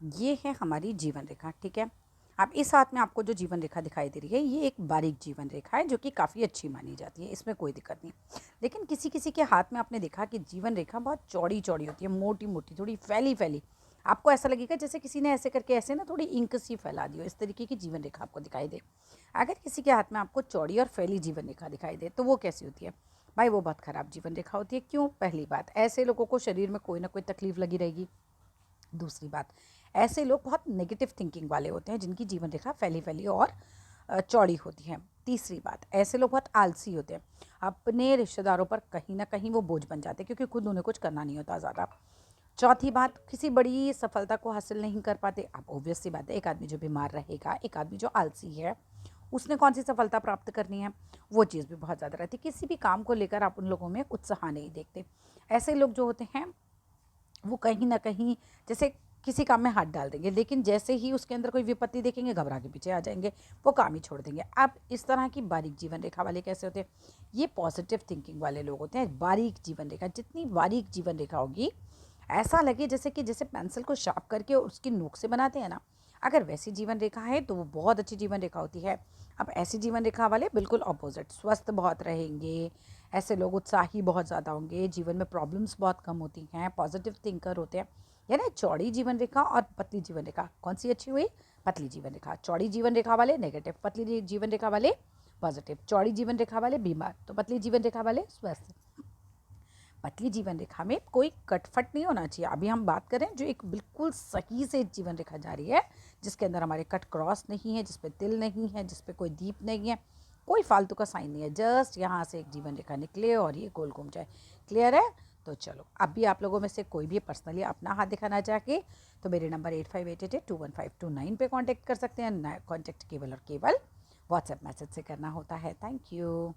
ये है हमारी जीवन रेखा, ठीक है। अब इस हाथ में आपको जो जीवन रेखा दिखाई दे रही है, ये एक बारीक जीवन रेखा है जो कि काफ़ी अच्छी मानी जाती है, इसमें कोई दिक्कत नहीं। लेकिन किसी किसी के हाथ में आपने देखा कि जीवन रेखा बहुत चौड़ी चौड़ी होती है, मोटी मोटी, थोड़ी फैली फैली। आपको ऐसा लगेगा जैसे किसी ने ऐसे करके ऐसे ना थोड़ी इंक सी फैला दी हो, इस तरीके की जीवन रेखा आपको दिखाई दे। अगर किसी के हाथ में आपको चौड़ी और फैली जीवन रेखा दिखाई दे तो वो कैसी होती है? भाई वो बहुत ख़राब जीवन रेखा होती है। क्यों? पहली बात, ऐसे लोगों को शरीर में कोई ना कोई तकलीफ लगी रहेगी। दूसरी बात, ऐसे लोग बहुत नेगेटिव थिंकिंग वाले होते हैं जिनकी जीवन रेखा फैली फैली और चौड़ी होती है। तीसरी बात, ऐसे लोग बहुत आलसी होते हैं, अपने रिश्तेदारों पर कहीं ना कहीं वो बोझ बन जाते हैं क्योंकि खुद उन्हें कुछ करना नहीं होता ज़्यादा। चौथी बात, किसी बड़ी सफलता को हासिल नहीं कर पाते। अब ऑब्वियस सी बात है, एक आदमी जो बीमार रहेगा, एक आदमी जो आलसी है, उसने कौन सी सफलता प्राप्त करनी है? वो चीज़ भी बहुत ज़्यादा रहती है। किसी भी काम को लेकर आप उन लोगों में उत्साह नहीं देखते। ऐसे लोग जो होते हैं वो कहीं न कहीं जैसे किसी काम में हाथ डाल देंगे, लेकिन जैसे ही उसके अंदर कोई विपत्ति देखेंगे, घबरा के पीछे आ जाएँगे, वो काम ही छोड़ देंगे। अब इस तरह की बारीक जीवन रेखा वाले कैसे होते हैं? ये पॉज़िटिव थिंकिंग वाले लोग होते हैं। बारीक जीवन रेखा, जितनी बारीक जीवन रेखा होगी, ऐसा लगे जैसे पेंसिल को शार्प करके उसकी नोक से बनाते हैं ना, अगर वैसी जीवन रेखा है तो वो बहुत अच्छी जीवन रेखा होती है। अब ऐसी जीवन रेखा वाले बिल्कुल अपोज़िट, स्वस्थ बहुत रहेंगे, ऐसे लोग उत्साही बहुत ज़्यादा होंगे, जीवन में प्रॉब्लम्स बहुत कम होती हैं, पॉजिटिव थिंकर होते हैं। यानी चौड़ी जीवन रेखा और पतली जीवन रेखा, कौन सी अच्छी हुई? पतली जीवन रेखा। चौड़ी जीवन रेखा वाले नेगेटिव, पतली जीवन रेखा वाले पॉजिटिव। चौड़ी जीवन रेखा वाले बीमार, तो पतली जीवन रेखा वाले स्वस्थ। पतली जीवन रेखा में कोई कटफट नहीं होना चाहिए। अभी हम बात करें जो एक बिल्कुल सही से जीवन रेखा जा रही है, जिसके अंदर हमारे कट क्रॉस नहीं है, जिस पे तिल नहीं है, जिस पे कोई दीप नहीं है, कोई फालतू का साइन नहीं है, जस्ट यहाँ से एक जीवन रेखा निकले और ये गोल घूम जाए। क्लियर है? तो चलो, अब भी आप लोगों में से कोई भी पर्सनली अपना हाथ दिखाना चाहे तो मेरे नंबर 8588215229 पे कांटेक्ट कर सकते हैं। कॉन्टेक्ट केवल और केवल व्हाट्सएप मैसेज से करना होता है। Thank you.